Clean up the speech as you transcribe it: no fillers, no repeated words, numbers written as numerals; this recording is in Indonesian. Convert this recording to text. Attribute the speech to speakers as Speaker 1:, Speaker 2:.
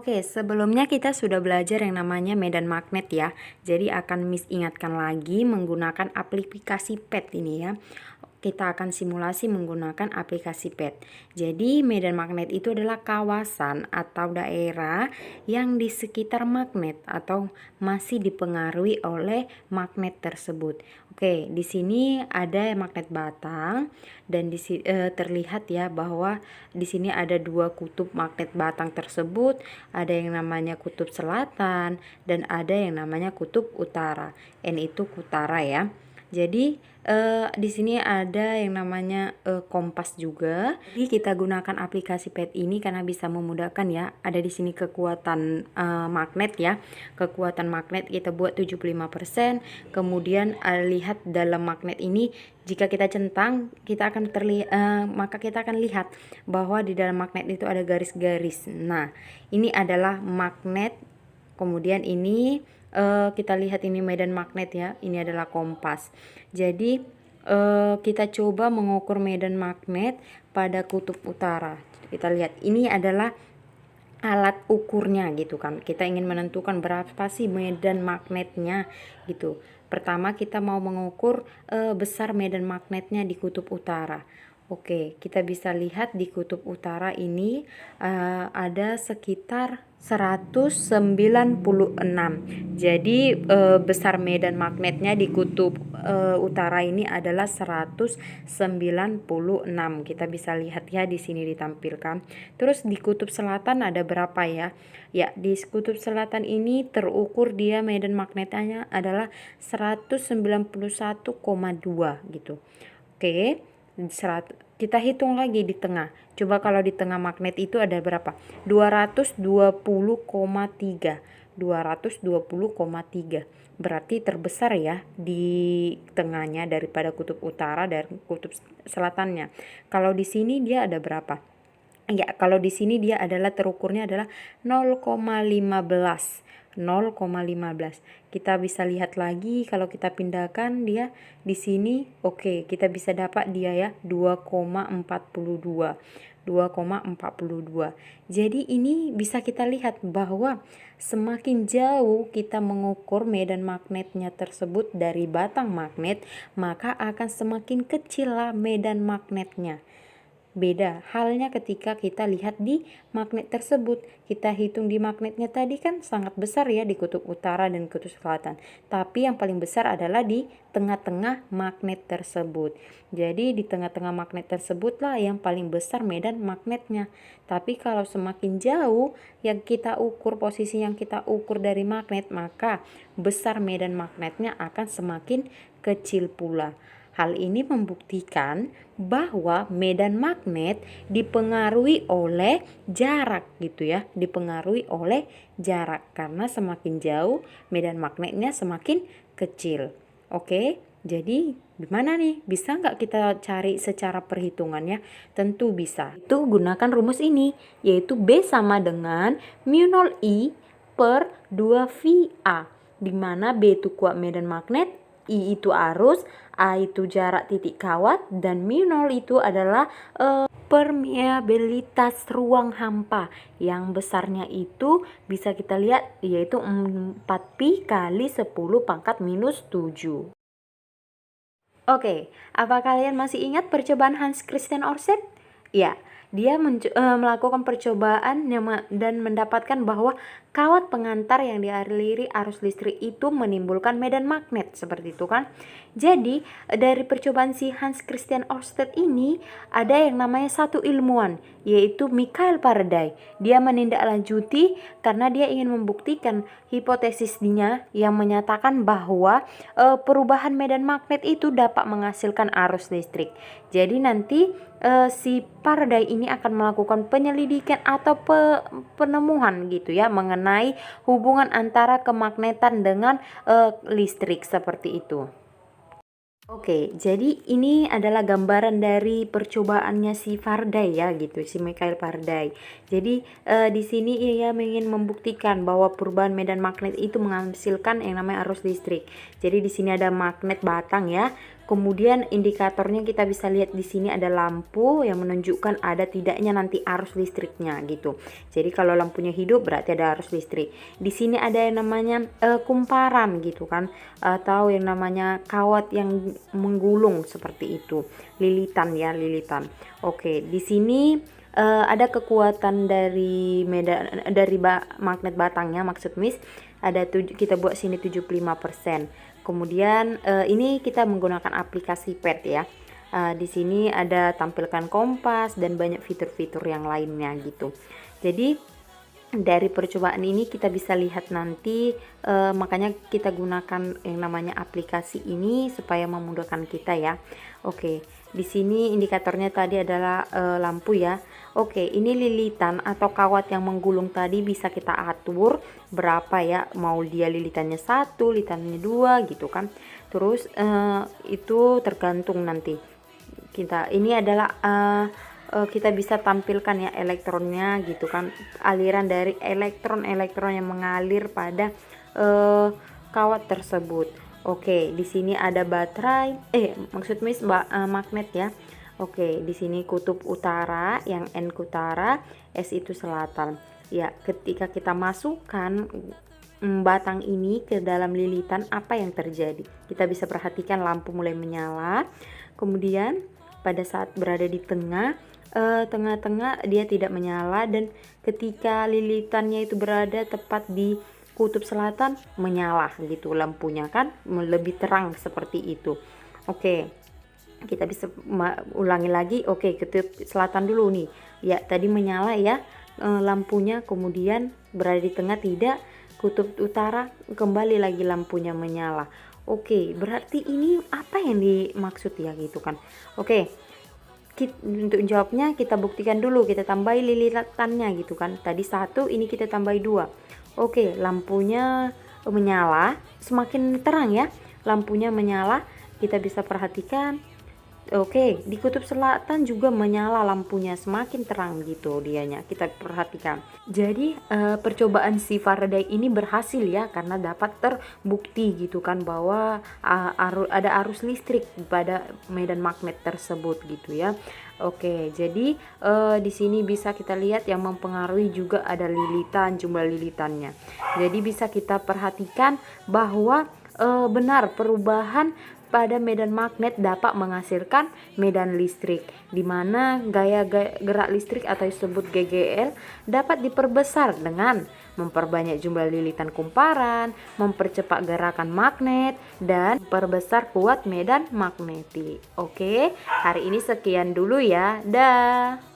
Speaker 1: Oke, sebelumnya kita sudah belajar yang namanya medan magnet ya. Jadi akan Miss ingatkan lagi menggunakan aplikasi PET ini ya. Kita akan simulasi menggunakan aplikasi PET. Jadi medan magnet itu adalah kawasan atau daerah yang di sekitar magnet atau masih dipengaruhi oleh magnet tersebut. Oke, di sini ada magnet batang dan terlihat ya bahwa di sini ada dua kutub magnet batang tersebut, ada yang namanya kutub selatan dan ada yang namanya kutub utara. N itu utara ya. Jadi di sini ada yang namanya kompas juga. Jadi kita gunakan aplikasi PET ini karena bisa memudahkan ya. Ada di sini kekuatan magnet ya. Kekuatan magnet kita buat 75%. Kemudian lihat dalam magnet ini jika kita centang maka kita akan lihat bahwa di dalam magnet itu ada garis-garis. Nah, ini adalah magnet. Kemudian ini kita lihat ini medan magnet ya, ini adalah kompas. Jadi kita coba mengukur medan magnet pada kutub utara. Kita lihat ini adalah alat ukurnya gitu kan. Kita ingin menentukan berapa sih medan magnetnya gitu. Pertama kita mau mengukur besar medan magnetnya di kutub utara. Oke, kita bisa lihat di kutub utara ini ada sekitar 196. Jadi besar medan magnetnya di kutub utara ini adalah 196. Kita bisa lihat ya di sini ditampilkan. Terus di kutub selatan ada berapa ya? Ya, di kutub selatan ini terukur dia medan magnetnya adalah 191,2 gitu. Oke. Kita hitung lagi di tengah. Coba kalau di tengah magnet itu ada berapa? 220,3. 220,3. Berarti terbesar ya di tengahnya daripada kutub utara dan kutub selatannya. Kalau di sini dia ada berapa? Ya, kalau di sini dia adalah terukurnya adalah 0,15. 0,15. Kita bisa lihat lagi kalau kita pindahkan dia di sini. Oke, kita bisa dapat dia ya 2,42. 2,42. Jadi ini bisa kita lihat bahwa semakin jauh kita mengukur medan magnetnya tersebut dari batang magnet, maka akan semakin kecil lah medan magnetnya. Beda halnya ketika kita lihat di magnet tersebut. Kita hitung di magnetnya tadi kan sangat besar ya di kutub utara dan kutub selatan. Tapi yang paling besar adalah di tengah-tengah magnet tersebut. Jadi di tengah-tengah magnet tersebut lah yang paling besar medan magnetnya. Tapi kalau semakin jauh yang kita ukur, posisi yang kita ukur dari magnet, maka besar medan magnetnya akan semakin kecil pula. Hal ini membuktikan bahwa medan magnet dipengaruhi oleh jarak gitu ya, dipengaruhi oleh jarak karena semakin jauh medan magnetnya semakin kecil. Oke, jadi gimana nih? Bisa nggak kita cari secara perhitungannya? Tentu bisa. Itu gunakan rumus ini, yaitu B sama dengan mu0 I per 2VA, di mana B itu kuat medan magnet, I itu arus, A itu jarak titik kawat, dan mu0 itu adalah permeabilitas ruang hampa yang besarnya itu bisa kita lihat yaitu 4pi kali 10 pangkat minus 7. Oke, apa kalian masih ingat percobaan Hans Christian Ørsted? Ya, dia melakukan percobaan dan mendapatkan bahwa kawat pengantar yang dialiri arus listrik itu menimbulkan medan magnet, seperti itu kan. Jadi dari percobaan si Hans Christian Ørsted ini ada yang namanya satu ilmuwan, yaitu Michael Faraday. Dia menindaklanjuti karena dia ingin membuktikan hipotesisnya yang menyatakan bahwa perubahan medan magnet itu dapat menghasilkan arus listrik. Jadi nanti si Faraday ini akan melakukan penyelidikan atau penemuan gitu ya mengenai hubungan antara kemagnetan dengan listrik seperti itu. Oke, jadi ini adalah gambaran dari percobaannya si Faraday ya gitu, si Michael Faraday. Jadi di sini ia ingin membuktikan bahwa perubahan medan magnet itu menghasilkan yang namanya arus listrik. Jadi di sini ada magnet batang ya. Kemudian indikatornya kita bisa lihat di sini ada lampu yang menunjukkan ada tidaknya nanti arus listriknya gitu. Jadi kalau lampunya hidup berarti ada arus listrik. Di sini ada yang namanya kumparan gitu kan, atau yang namanya kawat yang menggulung seperti itu. Lilitan ya, lilitan. Oke, di sini ada kekuatan dari magnet batangnya, maksud Miss ada kita buat sini 75%. Kemudian ini kita menggunakan aplikasi PET ya. Di sini ada tampilkan kompas dan banyak fitur-fitur yang lainnya gitu. Jadi dari percobaan ini kita bisa lihat nanti, makanya kita gunakan yang namanya aplikasi ini supaya memudahkan kita ya. Oke, di sini indikatornya tadi adalah lampu ya. Oke, ini lilitan atau kawat yang menggulung tadi bisa kita atur berapa ya, mau dia lilitannya 1, lilitannya 2 gitu kan. Terus itu tergantung nanti kita. Ini adalah kita bisa tampilkan ya elektronnya gitu kan, aliran dari elektron yang mengalir pada kawat tersebut. Oke, di sini ada baterai, maksud Miss magnet ya. Oke, di sini kutub utara, yang N utara, S itu selatan. Ya, ketika kita masukkan batang ini ke dalam lilitan, apa yang terjadi? Kita bisa perhatikan lampu mulai menyala. Kemudian pada saat berada di tengah-tengah dia tidak menyala, dan ketika lilitannya itu berada tepat di kutub selatan menyala gitu lampunya kan, lebih terang seperti itu. Oke, kita bisa ulangi lagi. Oke, kutub selatan dulu nih ya, tadi menyala ya lampunya, kemudian berada di tengah tidak, kutub utara kembali lagi lampunya menyala. Oke, berarti ini apa yang dimaksud ya gitu kan. Oke, untuk jawabnya kita buktikan dulu, kita tambahi lilitannya gitu kan. Tadi 1, ini kita tambahi 2. Oke, lampunya menyala, semakin terang ya lampunya menyala. Kita bisa perhatikan, oke, di kutub selatan juga menyala lampunya, semakin terang gitu dianya. Kita perhatikan. Jadi percobaan si Faraday ini berhasil ya, karena dapat terbukti gitu kan bahwa ada arus listrik pada medan magnet tersebut gitu ya. Oke, jadi di sini bisa kita lihat yang mempengaruhi juga ada lilitan, jumlah lilitannya. Jadi bisa kita perhatikan bahwa benar perubahan pada medan magnet dapat menghasilkan medan listrik, di mana gaya gerak listrik atau disebut GGL dapat diperbesar dengan memperbanyak jumlah lilitan kumparan, mempercepat gerakan magnet, dan perbesar kuat medan magnetik. Oke, hari ini sekian dulu ya. Dah.